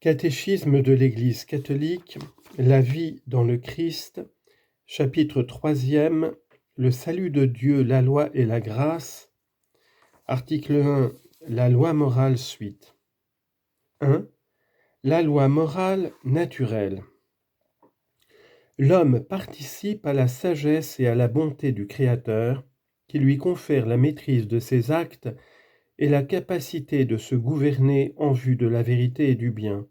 Catéchisme de l'Église catholique, la vie dans le Christ, chapitre 3e, le salut de Dieu, la loi et la grâce, article 1, la loi morale suite. 1. La loi morale naturelle. L'homme participe à la sagesse et à la bonté du Créateur, qui lui confère la maîtrise de ses actes et la capacité de se gouverner en vue de la vérité et du bien.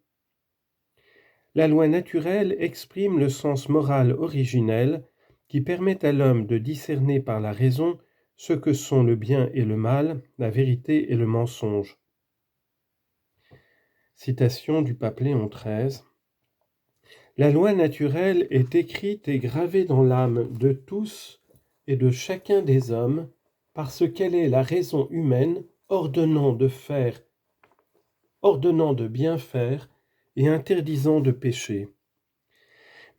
La loi naturelle exprime le sens moral originel qui permet à l'homme de discerner par la raison ce que sont le bien et le mal, la vérité et le mensonge. Citation du pape Léon XIII. La loi naturelle est écrite et gravée dans l'âme de tous et de chacun des hommes parce qu'elle est la raison humaine ordonnant de bien faire et interdisant de pécher.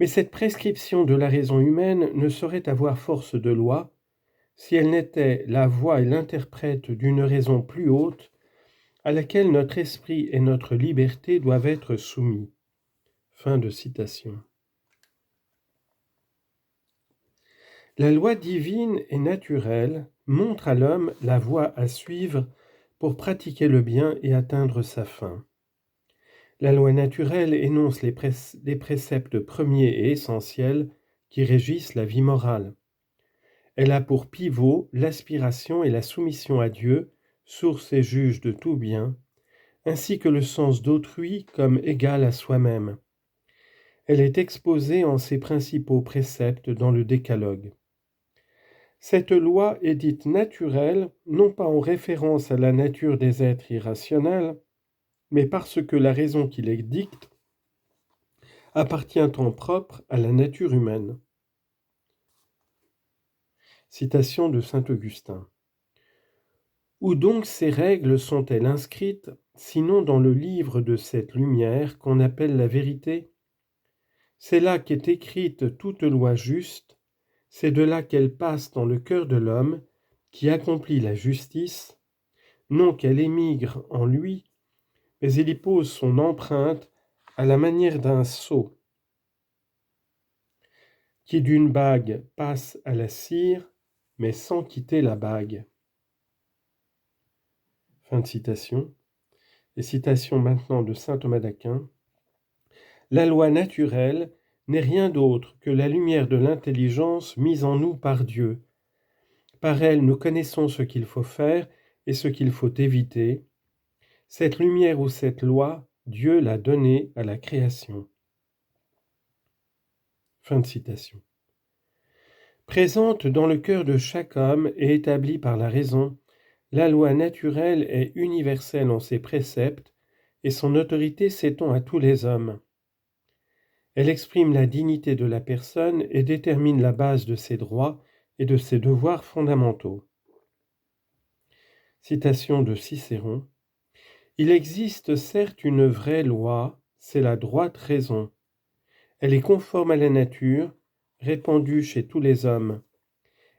Mais cette prescription de la raison humaine ne saurait avoir force de loi si elle n'était la voix et l'interprète d'une raison plus haute à laquelle notre esprit et notre liberté doivent être soumis. Fin de citation. La loi divine et naturelle montre à l'homme la voie à suivre pour pratiquer le bien et atteindre sa fin. La loi naturelle énonce les préceptes premiers et essentiels qui régissent la vie morale. Elle a pour pivot l'aspiration et la soumission à Dieu, source et juge de tout bien, ainsi que le sens d'autrui comme égal à soi-même. Elle est exposée en ses principaux préceptes dans le Décalogue. Cette loi est dite naturelle, non pas en référence à la nature des êtres irrationnels, mais parce que la raison qui les dicte appartient en propre à la nature humaine. Citation de saint Augustin. Où donc ces règles sont-elles inscrites, sinon dans le livre de cette lumière qu'on appelle la vérité ? C'est là qu'est écrite toute loi juste, c'est de là qu'elle passe dans le cœur de l'homme, qui accomplit la justice, non qu'elle émigre en lui, mais elle y pose son empreinte à la manière d'un sceau, qui d'une bague passe à la cire, mais sans quitter la bague. Fin de citation. Et citation maintenant de saint Thomas d'Aquin. La loi naturelle n'est rien d'autre que la lumière de l'intelligence mise en nous par Dieu. Par elle, nous connaissons ce qu'il faut faire et ce qu'il faut éviter. Cette lumière ou cette loi, Dieu l'a donnée à la création. Fin de citation. Présente dans le cœur de chaque homme et établie par la raison, la loi naturelle est universelle en ses préceptes et son autorité s'étend à tous les hommes. Elle exprime la dignité de la personne et détermine la base de ses droits et de ses devoirs fondamentaux. Citation de Cicéron. Il existe certes une vraie loi, c'est la droite raison. Elle est conforme à la nature, répandue chez tous les hommes.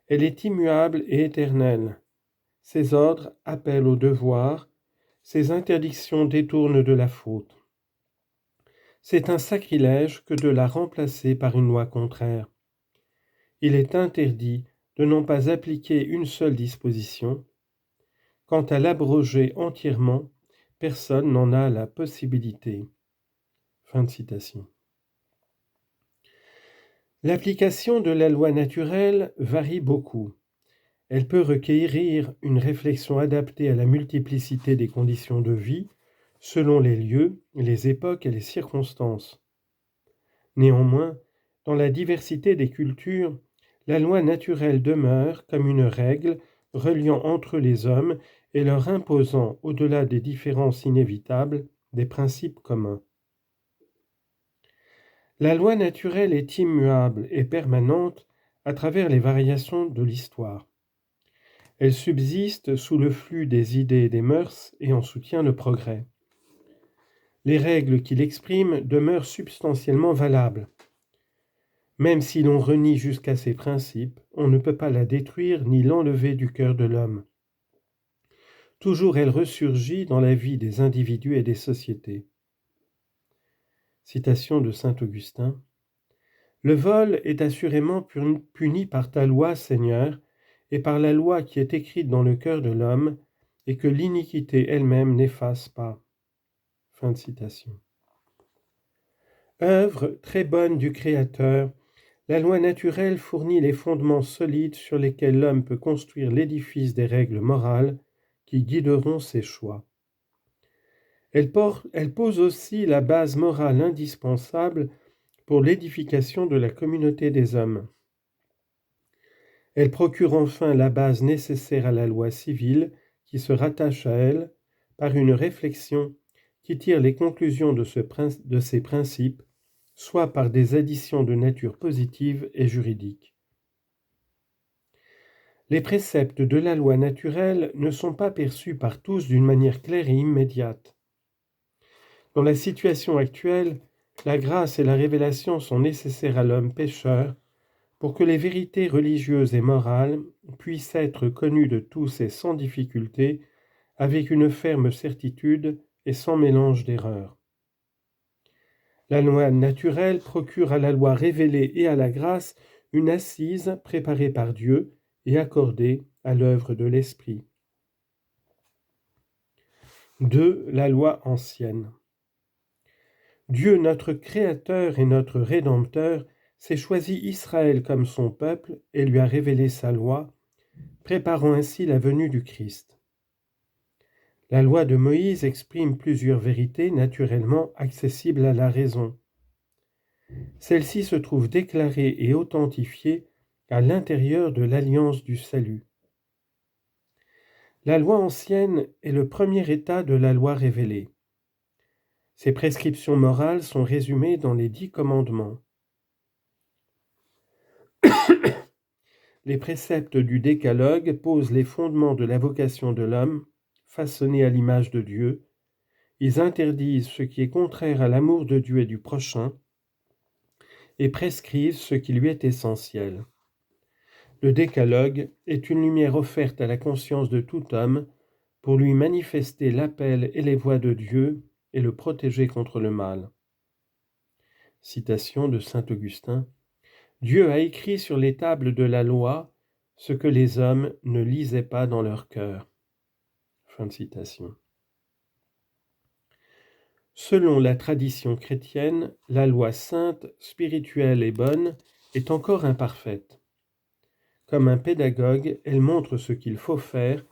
Elle est immuable et éternelle. Ses ordres appellent au devoir, ses interdictions détournent de la faute. C'est un sacrilège que de la remplacer par une loi contraire. Il est interdit de n'en pas appliquer une seule disposition. Quant à l'abroger entièrement, personne n'en a la possibilité. Fin de citation. L'application de la loi naturelle varie beaucoup. Elle peut requérir une réflexion adaptée à la multiplicité des conditions de vie, selon les lieux, les époques et les circonstances. Néanmoins, dans la diversité des cultures, la loi naturelle demeure comme une règle reliant entre les hommes et leur imposant, au-delà des différences inévitables, des principes communs. La loi naturelle est immuable et permanente à travers les variations de l'histoire. Elle subsiste sous le flux des idées et des mœurs et en soutient le progrès. Les règles qu'il exprime demeurent substantiellement valables. Même si l'on renie jusqu'à ses principes, on ne peut pas la détruire ni l'enlever du cœur de l'homme. Toujours elle ressurgit dans la vie des individus et des sociétés. Citation de saint Augustin. Le vol est assurément puni par ta loi, Seigneur, et par la loi qui est écrite dans le cœur de l'homme, et que l'iniquité elle-même n'efface pas. Fin de citation. Œuvre très bonne du Créateur, la loi naturelle fournit les fondements solides sur lesquels l'homme peut construire l'édifice des règles morales qui guideront ses choix. Elle pose aussi la base morale indispensable pour l'édification de la communauté des hommes. Elle procure enfin la base nécessaire à la loi civile qui se rattache à elle par une réflexion qui tire les conclusions de ces principes, soit par des additions de nature positive et juridique. Les préceptes de la loi naturelle ne sont pas perçus par tous d'une manière claire et immédiate. Dans la situation actuelle, la grâce et la révélation sont nécessaires à l'homme pécheur pour que les vérités religieuses et morales puissent être connues de tous et sans difficulté, avec une ferme certitude et sans mélange d'erreurs. La loi naturelle procure à la loi révélée et à la grâce une assise préparée par Dieu et accordée à l'œuvre de l'Esprit. 2. La loi ancienne. Dieu, notre Créateur et notre Rédempteur, s'est choisi Israël comme son peuple et lui a révélé sa loi, préparant ainsi la venue du Christ. La loi de Moïse exprime plusieurs vérités naturellement accessibles à la raison. Celle-ci se trouve déclarée et authentifiée à l'intérieur de l'alliance du salut. La loi ancienne est le premier état de la loi révélée. Ses prescriptions morales sont résumées dans les 10 commandements. Les préceptes du Décalogue posent les fondements de la vocation de l'homme, façonné à l'image de Dieu. Ils interdisent ce qui est contraire à l'amour de Dieu et du prochain et prescrivent ce qui lui est essentiel. Le Décalogue est une lumière offerte à la conscience de tout homme pour lui manifester l'appel et les voies de Dieu et le protéger contre le mal. Citation de saint Augustin. Dieu a écrit sur les tables de la loi ce que les hommes ne lisaient pas dans leur cœur. Fin de citation. Selon la tradition chrétienne, la loi sainte, spirituelle et bonne est encore imparfaite. Comme un pédagogue, elle montre ce qu'il faut faire,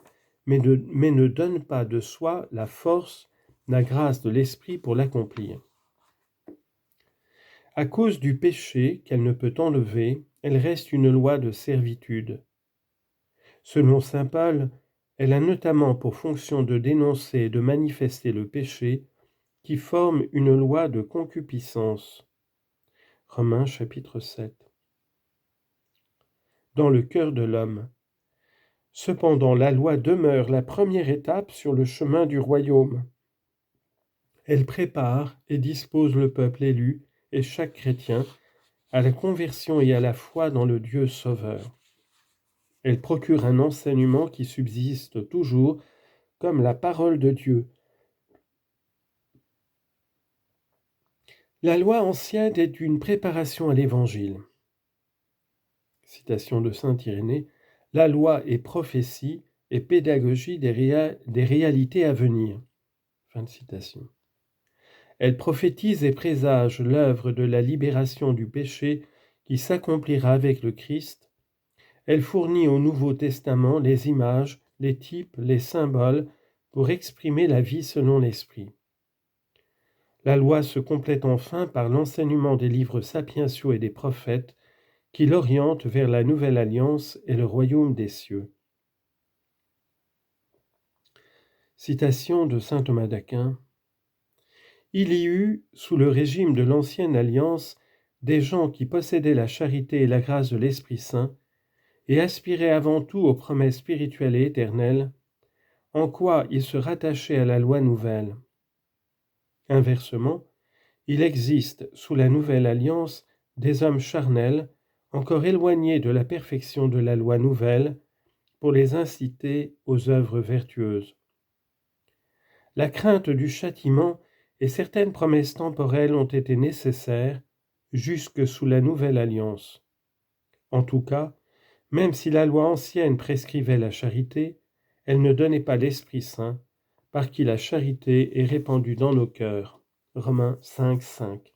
mais ne donne pas de soi la force, la grâce de l'esprit pour l'accomplir. À cause du péché qu'elle ne peut enlever, elle reste une loi de servitude. Selon saint Paul, elle a notamment pour fonction de dénoncer et de manifester le péché qui forme une loi de concupiscence. Romains chapitre 7. Dans le cœur de l'homme. Cependant, la loi demeure la première étape sur le chemin du royaume. Elle prépare et dispose le peuple élu et chaque chrétien à la conversion et à la foi dans le Dieu sauveur. Elle procure un enseignement qui subsiste toujours comme la parole de Dieu. La loi ancienne est une préparation à l'Évangile. Citation de saint Irénée, la loi est prophétie et pédagogie des réalités à venir. Fin de citation. Elle prophétise et présage l'œuvre de la libération du péché qui s'accomplira avec le Christ. Elle fournit au Nouveau Testament les images, les types, les symboles pour exprimer la vie selon l'Esprit. La loi se complète enfin par l'enseignement des livres sapientiaux et des prophètes qui l'orientent vers la nouvelle alliance et le royaume des cieux. Citation de saint Thomas d'Aquin. Il y eut, sous le régime de l'ancienne alliance, des gens qui possédaient la charité et la grâce de l'Esprit Saint et aspiraient avant tout aux promesses spirituelles et éternelles, en quoi ils se rattachaient à la loi nouvelle. Inversement, il existe, sous la nouvelle alliance, des hommes charnels, encore éloignés de la perfection de la loi nouvelle, pour les inciter aux œuvres vertueuses. La crainte du châtiment et certaines promesses temporelles ont été nécessaires jusque sous la Nouvelle Alliance. En tout cas, même si la loi ancienne prescrivait la charité, elle ne donnait pas l'Esprit Saint, par qui la charité est répandue dans nos cœurs. Romains 5, 5.